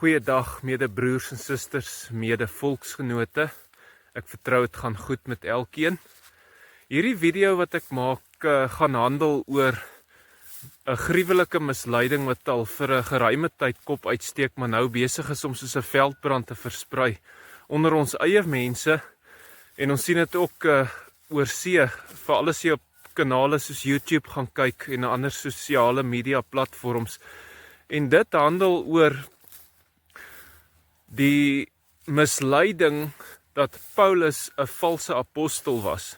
Goeiedag medebroers en susters, mede-volksgenote. Ek vertrou het gaan goed met elkeen. Hierdie video wat ek maak gaan handel oor 'n gruwelike misleiding wat al vir 'n geruime tyd kop uitsteek, maar nou besig is om soos 'n veldbrand te versprei onder ons eie mense. En ons sien dit ook oor see, veral as jy op kanale soos YouTube gaan kyk en ander sosiale media platforms. En dit handel oor die misleiding dat Paulus 'n valse apostel was.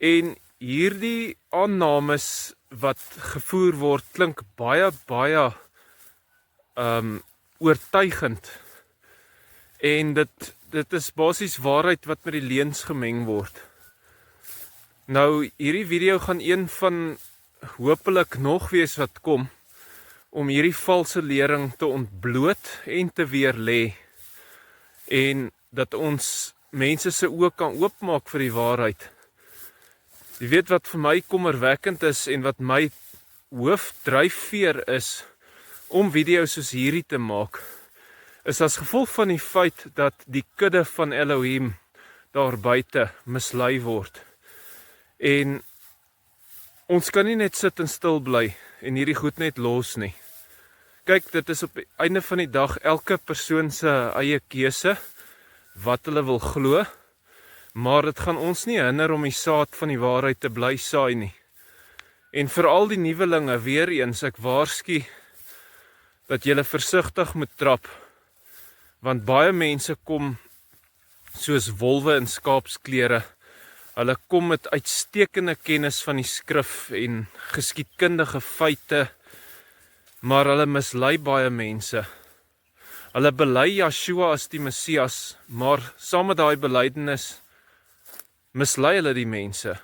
En hierdie aannames wat gevoer word klink baie oortuigend. En dit is basies waarheid wat met die leuns gemeng word. Nou, hierdie video gaan een van hopelik nog wees wat kom om hierdie valse lering te ontbloot en te weerlê, en dat ons mense se oë kan oopmaak vir die waarheid. Jy weet wat vir my kommerwekkend is en wat my hoofdryfveer is om video's soos hierdie te maak, is as gevolg van die feit dat die kudde van Elohim daar buite mislei word. En ons kan nie net sit en stil bly en hierdie goed net los nie. Kyk, dit is op die einde van die dag elke persoon se eie keuse wat hulle wil glo, maar dit gaan ons nie hinder om die saad van die waarheid te bly saai nie. En veral die nuwelinge, weer eens, ek waarsku dat julle versigtig moet trap, want baie mense kom soos wolwe in skaapsklere. Hulle kom met uitstekende kennis van die skrif en geskiedkundige feite, maar hulle mislei baie mense. Hulle bely Yeshua as die Messias, maar saam met daai belydenis mislei hulle die mense,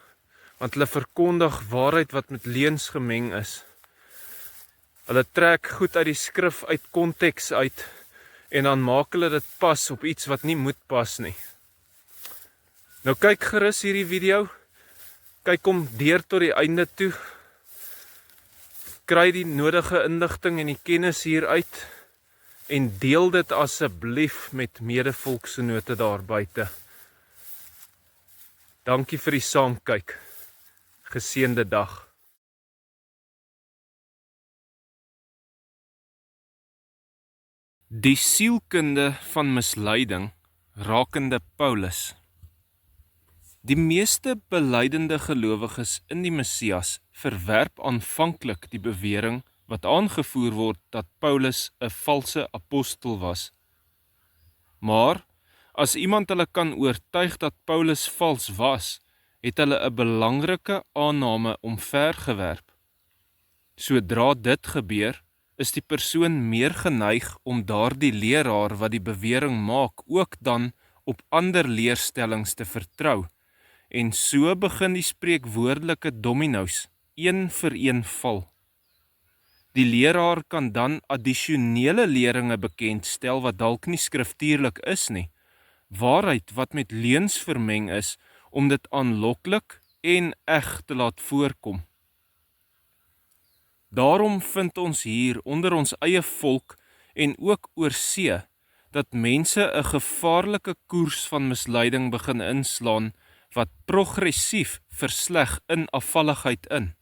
want hulle verkondig waarheid wat met leuns gemeng is. Hulle trek goed uit die skrif uit konteks uit, en dan maak hulle dit pas op iets wat nie moet pas nie. Nou kyk gerus hierdie video, kyk hom deur tot die einde toe, kry die nodige inligting en die kennis hieruit, en deel dit asseblief met mede-volksgenote daar buite. Dankie vir die saamkyk. Geseënde dag. Die sielkunde van misleiding rakende Paulus. Die meeste belydende gelowiges in die Messias verwerp aanvanklik die bewering wat aangevoer word dat Paulus 'n valse apostel was. Maar as iemand hulle kan oortuig dat Paulus vals was, het hulle 'n belangrike aanname omvergewerp. Sodra dit gebeur, is die persoon meer geneig om daardie leraar wat die bewering maak ook dan op ander leerstellings te vertrou, en so begin die spreekwoordelike dominos een vir een val. Die leraar kan dan addisionele leringe bekendstel wat dalk nie skriftuurlik is nie, waarheid wat met leuns vermeng is om dit aanloklik en eg te laat voorkom. Daarom vind ons hier onder ons eie volk en ook oor see, dat mense 'n gevaarlike koers van misleiding begin inslaan, wat progressief versleg in afvalligheid in.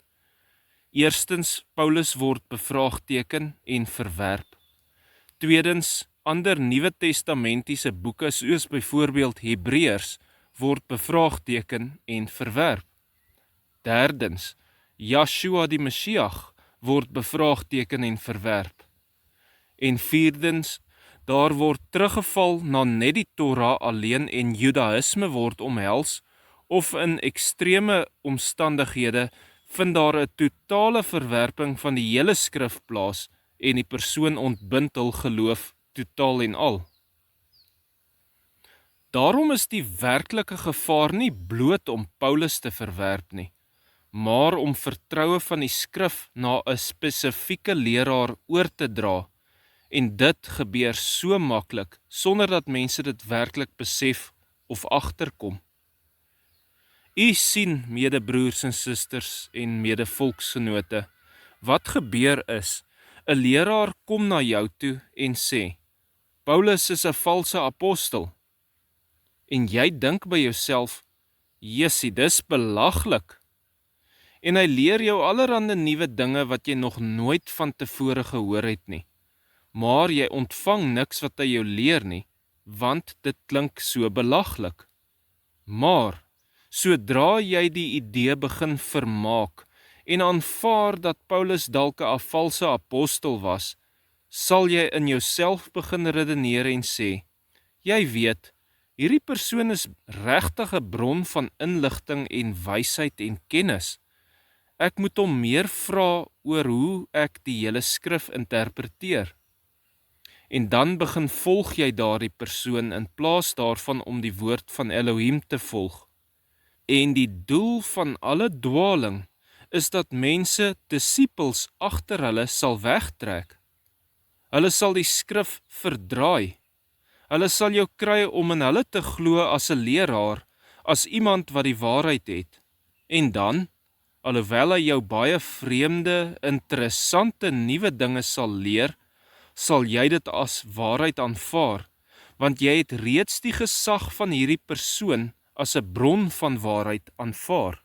Eerstens, Paulus word bevraagteken en verwerp. Tweedens, ander Nuwe Testamentiese boeke soos byvoorbeeld Hebreërs word bevraagteken en verwerp. Derdens, Yeshua die Messias word bevraagteken en verwerp. En vierdens, daar word teruggeval na net die Torah alleen en Judaïsme word omhels, of in ekstreme omstandighede vind daar 'n totale verwerping van die hele skrif plaas en die persoon ontbind hul geloof totaal en al. Daarom is die werklike gevaar nie bloot om Paulus te verwerp nie, maar om vertroue van die skrif na 'n spesifieke leraar oor te dra, en dit gebeur so maklik sonder dat mense dit werklik besef of agterkom. U sien, medebroers en susters en mede-volksgenote, wat gebeur is, 'n leraar kom na jou toe en sê, Paulus is 'n valse apostel. En jy dink by jouself, Jessie, dis belaglik. En hy leer jou allerhande nuwe dinge wat jy nog nooit van tevore gehoor het nie. Maar jy ontvang niks wat hy jou leer nie, want dit klink so belaglik. Maar, sodra jy die idee begin vermaak en aanvaar dat Paulus dalk 'n valse apostel was, sal jy in jouself begin redeneer en sê, jy weet, hierdie persoon is regtig 'n bron van inligting en wysheid en kennis. Ek moet hom meer vra oor hoe ek die hele skrif interpreteer. En dan begin volg jy daardie persoon in plaas daarvan om die woord van Elohim te volg. En die doel van alle dwaling is dat mense disippels agter hulle sal wegtrek. Hulle sal die skrif verdraai. Hulle sal jou kry om in hulle te glo as 'n leraar, as iemand wat die waarheid het. En dan, alhoewel hy jou baie vreemde, interessante nuwe dinge sal leer, sal jy dit as waarheid aanvaar, want jy het reeds die gesag van hierdie persoon as 'n bron van waarheid aanvaar.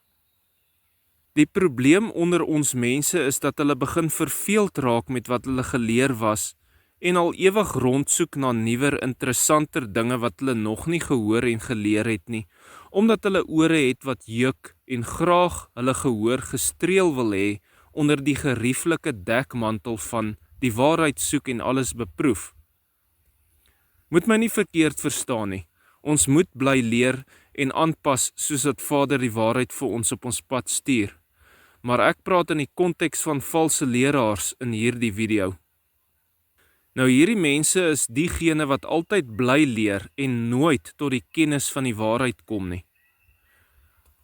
Die probleem onder ons mense is dat hulle begin verveeld raak met wat hulle geleer was en al ewig rondsoek na nuwer, interessanter dinge wat hulle nog nie gehoor en geleer het nie, omdat hulle ore het wat juk en graag hulle gehoor gestreel wil hê onder die gerieflike dekmantel van die waarheid soek en alles beproef. Moet my nie verkeerd verstaan nie. Ons moet bly leer en aanpas soos dat Vader die waarheid vir ons op ons pad stuur. Maar ek praat in die konteks van valse leraars in hierdie video. Nou hierdie mense is diegene wat altyd bly leer en nooit tot die kennis van die waarheid kom nie.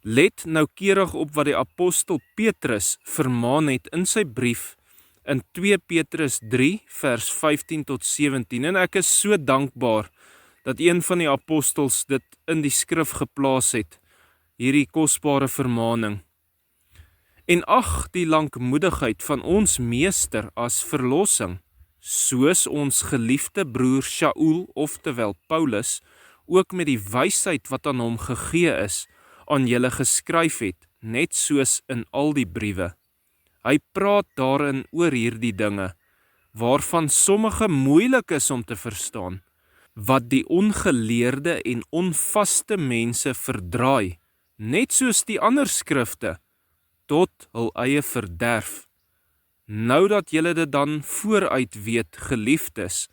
Let noukeurig op wat die apostel Petrus vermaan het in sy brief in 2 Petrus 3 vers 15 tot 17 en ek is so dankbaar dat een van die apostels dit in die skrif geplaas het, hierdie kosbare vermaaning. En ag die lankmoedigheid van ons meester as verlossing, soos ons geliefde broer Shaul, oftewel Paulus, ook met die wysheid wat aan hom gegee is, aan julle geskryf het, net soos in al die briewe. Hy praat daarin oor hierdie dinge, waarvan sommige moeilik is om te verstaan, wat die ongeleerde en onvaste mense verdraai, net soos die ander skrifte, tot hul eie verderf. Nou dat julle dit dan vooruit weet, geliefdes,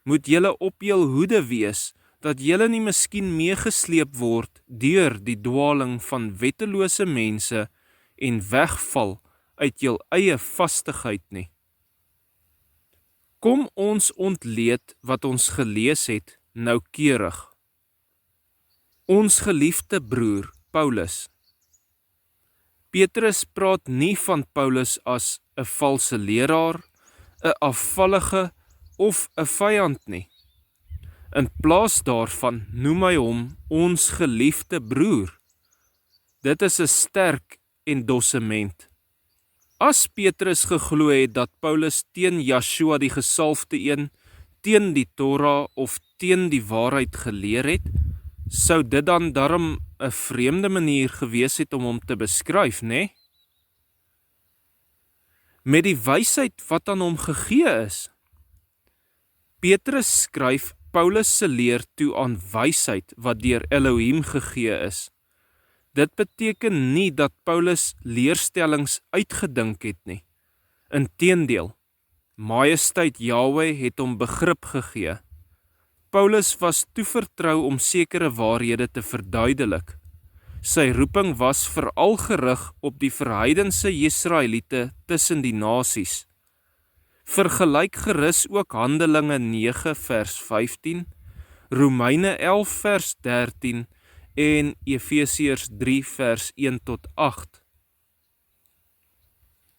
moet julle op jul hoede wees, dat julle nie miskien meegesleep word deur die dwaling van wettelose mense en wegval uit jul eie vastigheid nie. Kom ons ontleed wat ons gelees het noukeurig. Ons geliefde broer Paulus. Petrus praat nie van Paulus as 'n valse leraar, 'n afvallige of 'n vyand nie. In plaas daarvan noem hy hom ons geliefde broer. Dit is 'n sterk endossement. As Petrus geglo het dat Paulus teen Yeshua die gesalfde een, teen die Torah of teen die waarheid geleer het, sou dit dan darm 'n vreemde manier gewees het om hom te beskryf, né? Met die wysheid wat aan hom gegee is. Petrus skryf Paulus se leer toe aan wysheid wat deur Elohim gegee is. Dit beteken nie dat Paulus leerstellings uitgedink het nie. Inteendeel, Majesteit Yahweh het hom begrip gegee. Paulus was toevertrou om sekere waarhede te verduidelik. Sy roeping was veral gerig op die verheidense Israeliete tussen die nasies. Vergelyk gerus ook Handelinge 9 vers 15, Romeine 11 vers 13 en Efesiërs 3 vers 1 tot 8.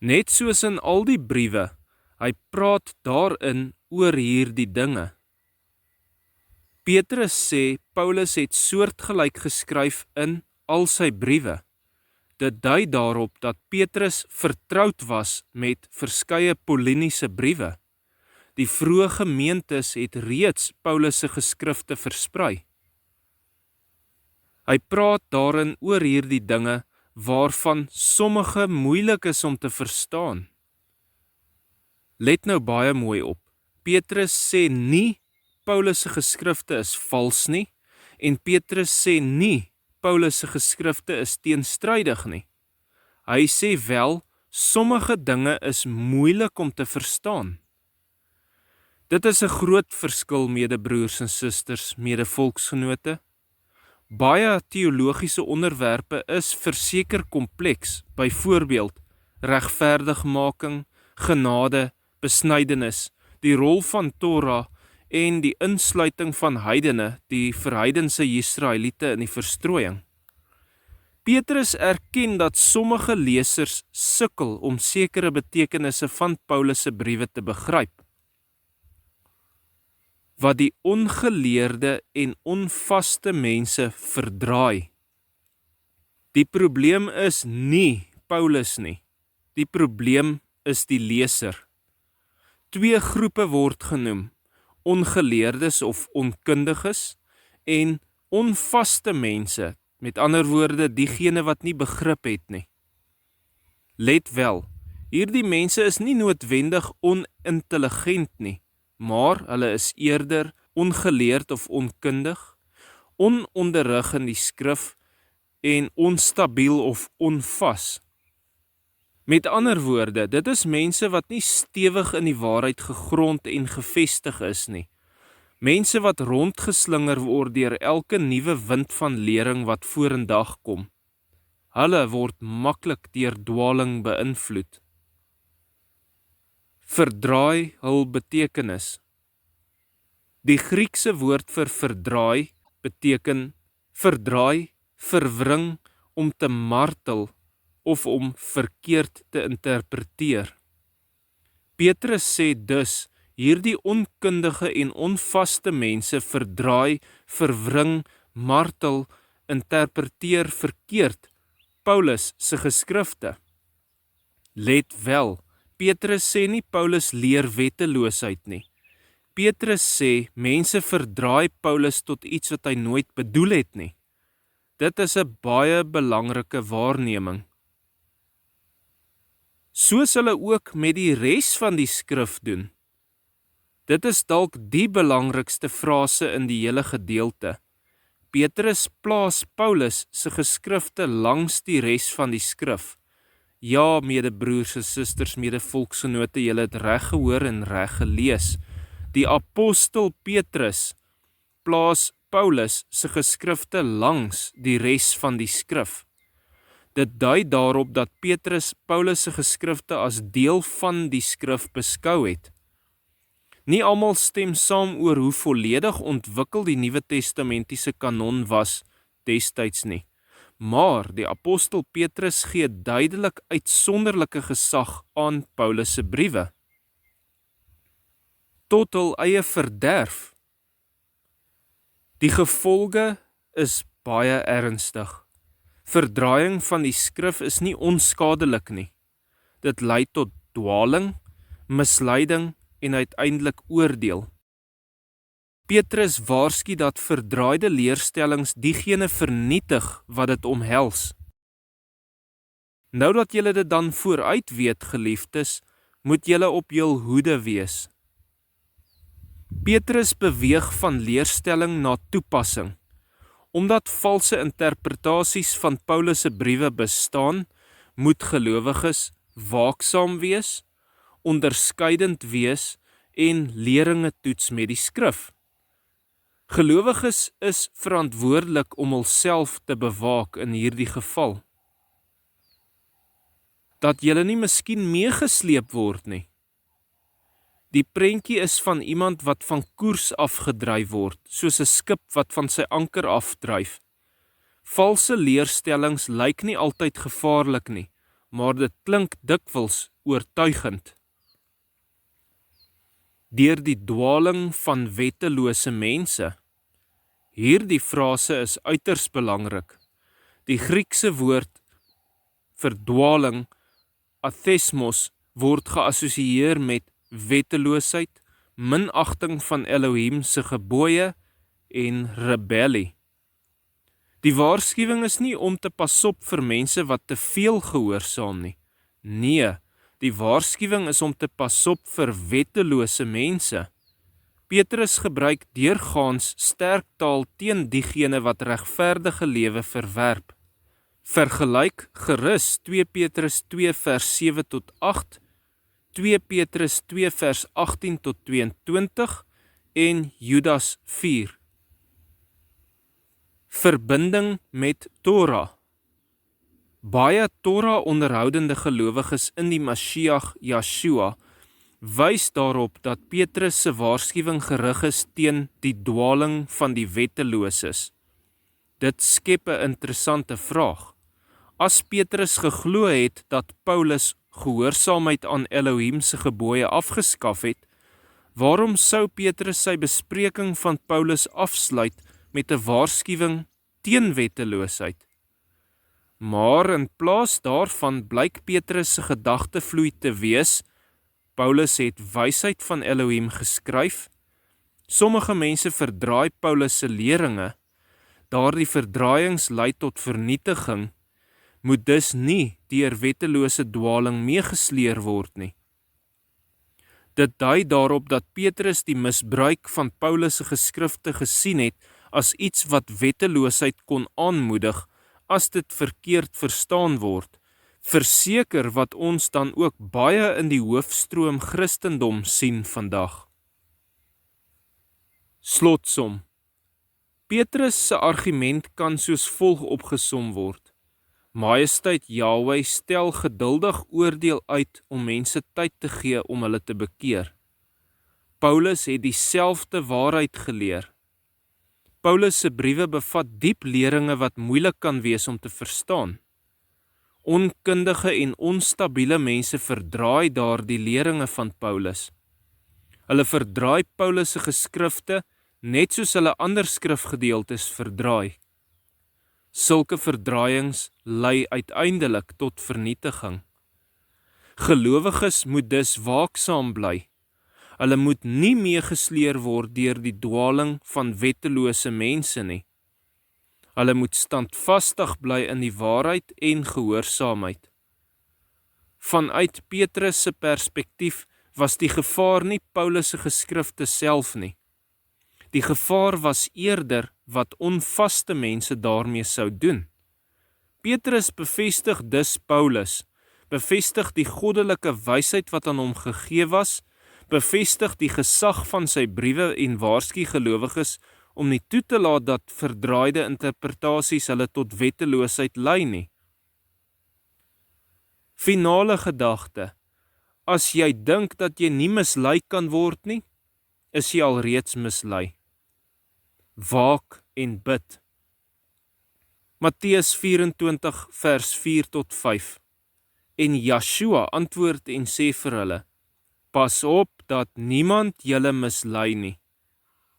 Net soos in al die briewe, hy praat daarin oor hierdie dinge. Petrus sê Paulus het soortgelyk geskryf in al sy briewe. Dit dui daarop dat Petrus vertroud was met verskeie Pauliniese briewe. Die vroeë gemeentes het reeds Paulus se geskrifte versprei. Hy praat daarin oor hierdie dinge waarvan sommige moeilik is om te verstaan. Let nou baie mooi op. Petrus sê nie Paulus se geskrifte is vals nie en Petrus sê nie Paulus se geskrifte is teenstrydig nie. Hy sê wel sommige dinge is moeilik om te verstaan. Dit is 'n groot verskil, medebroers en susters, medevolksgenote. Baie teologiese onderwerpe is verseker kompleks, byvoorbeeld regverdigmaking, genade, besnydenis, die rol van Torah en die insluiting van heidene, die verheidense Israeliete in die verstrooiing. Petrus erken dat sommige lesers sukkel om sekere betekenisse van Paulus se briewe te begryp, wat die ongeleerde en onvaste mense verdraai. Die probleem is nie Paulus nie, die probleem is die leser. Twee groepe word genoem, ongeleerdes of onkundiges en onvaste mense, met ander woorde diegene wat nie begrip het nie. Let wel, hierdie mense is nie noodwendig onintelligent nie, maar hulle is eerder ongeleerd of onkundig, ononderrig in die skrif en onstabiel of onvas. Met ander woorde, dit is mense wat nie stewig in die waarheid gegrond en gevestig is nie. Mense wat rondgeslinger word deur elke nuwe wind van lering wat vorendag kom. Hulle word maklik deur dwaling beïnvloed. Verdraai hul betekenis. Die Griekse woord vir verdraai beteken verdraai, verwring, om te martel of om verkeerd te interpreteer. Petrus sê dus, hierdie onkundige en onvaste mense verdraai, verwring, martel, interpreteer verkeerd Paulus se geskrifte. Let wel, Petrus sê nie Paulus leer wetteloosheid nie. Petrus sê mense verdraai Paulus tot iets wat hy nooit bedoel het nie. Dit is 'n baie belangrike waarneming. Soos hulle ook met die res van die skrif doen. Dit is dalk die belangrikste frase in die hele gedeelte. Petrus plaas Paulus se geskrifte langs die res van die skrif. Ja, medebroers en susters, medevolksgenote, julle het reg gehoor en reg gelees. Die apostel Petrus plaas Paulus se geskrifte langs die res van die skrif. Dit dui daarop dat Petrus Paulus se geskrifte as deel van die skrif beskou het. Nie almal stem saam oor hoe volledig ontwikkel die Nuwe Testamentiese kanon was destyds nie, maar die apostel Petrus gee duidelik uitsonderlike gesag aan Paulus se briewe. Tot hul eie verderf. Die gevolge is baie ernstig. Verdraaiing van die skrif is nie onskadelik nie. Dit lei tot dwaling, misleiding en uiteindelik oordeel. Petrus waarsku dat verdraaide leerstellings diegene vernietig wat dit omhels. Nou dat julle dit dan vooruit weet, geliefdes, moet julle op jul hoede wees. Petrus beweeg van leerstelling na toepassing. Omdat valse interpretasies van Paulus se briewe bestaan, moet gelowiges waaksaam wees, onderskeidend wees en leringe toets met die skrif. Gelowiges is verantwoordelik om hulself te bewaak in hierdie geval. Dat julle nie miskien meegesleep word nie. Die prentjie is van iemand wat van koers afgedryf word, soos 'n skip wat van sy anker afdryf. Valse leerstellings lyk nie altyd gevaarlik nie, maar dit klink dikwels oortuigend. Deur die dwaling van wettelose mense. Hierdie frase is uiters belangrik. Die Griekse woord vir dwaling, athesmos, word geassosieer met wetteloosheid, minagting van Elohim se gebooie en rebellie. Die waarskuwing is nie om te pas op vir mense wat te veel gehoorsaam nie. Nee, die waarskuwing is om te pas op vir wettelose mense. Petrus gebruik deurgaans sterk taal teen diegene wat regverdige lewe verwerp. Vergelyk gerus 2 Petrus 2 vers 7 tot 8, 2 Petrus 2 vers 18 tot 22 en Judas 4. Verbinding met Torah. Baie Torah onderhoudende gelowiges in die Mashiach Yeshua wys daarop dat Petrus se waarskuwing gerig is teen die dwaling van die wetteloses. Dit skep 'n interessante vraag. As Petrus geglo het dat Paulus gehoorsaamheid aan Elohim se gebooie afgeskaf het, waarom sou Petrus sy bespreking van Paulus afsluit met 'n waarskuwing teen wetteloosheid? Maar in plaas daarvan blyk Petrus se gedagtevloei te wees, Paulus het wysheid van Elohim geskryf. Sommige mense verdraai Paulus se leringe. Daardie verdraaiings lei tot vernietiging, moet dus nie deur wettelose dwaling meegesleer word nie. Dit dui daarop dat Petrus die misbruik van Paulus se geskrifte gesien het as iets wat wetteloosheid kon aanmoedig as dit verkeerd verstaan word, verseker wat ons dan ook baie in die hoofstroom Christendom sien vandag. Slotsom. Petrus se argument kan soos volg opgesom word. Majesteit Yahweh stel geduldig oordeel uit om mense tyd te gee om hulle te bekeer. Paulus het dieselfde waarheid geleer. Paulus se briewe bevat diep leringe wat moeilik kan wees om te verstaan. Onkundige en onstabiele mense verdraai daardie leringe van Paulus. Hulle verdraai Paulus se geskrifte net soos hulle ander skrifgedeeltes verdraai. Sulke verdraaiings lei uiteindelik tot vernietiging. Gelowiges moet dus waaksaam bly. Hulle moet nie meegesleer word deur die dwaling van wettelose mense nie. Hulle moet standvastig bly in die waarheid en gehoorsaamheid. Vanuit Petrus se perspektief was die gevaar nie Paulus se geskrifte self nie. Die gevaar was eerder wat onvaste mense daarmee sou doen. Petrus bevestig dus Paulus, bevestig die goddelike wysheid wat aan hom gegee was, bevestig die gesag van sy briewe en waarsku gelowiges om nie toe te laat dat verdraaide interpretasies hulle tot wetteloosheid lei nie. Finale gedagte: as jy dink dat jy nie mislei kan word nie, is jy alreeds mislei. Waak en bid. Matteus 24 vers 4 tot 5. En Yeshua antwoord en sê vir hulle: pas op dat niemand julle mislei nie,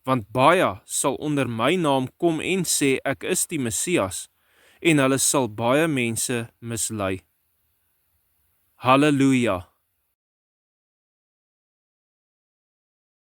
want baie sal onder my naam kom en sê ek is die Messias, en hulle sal baie mense mislei. Halleluja!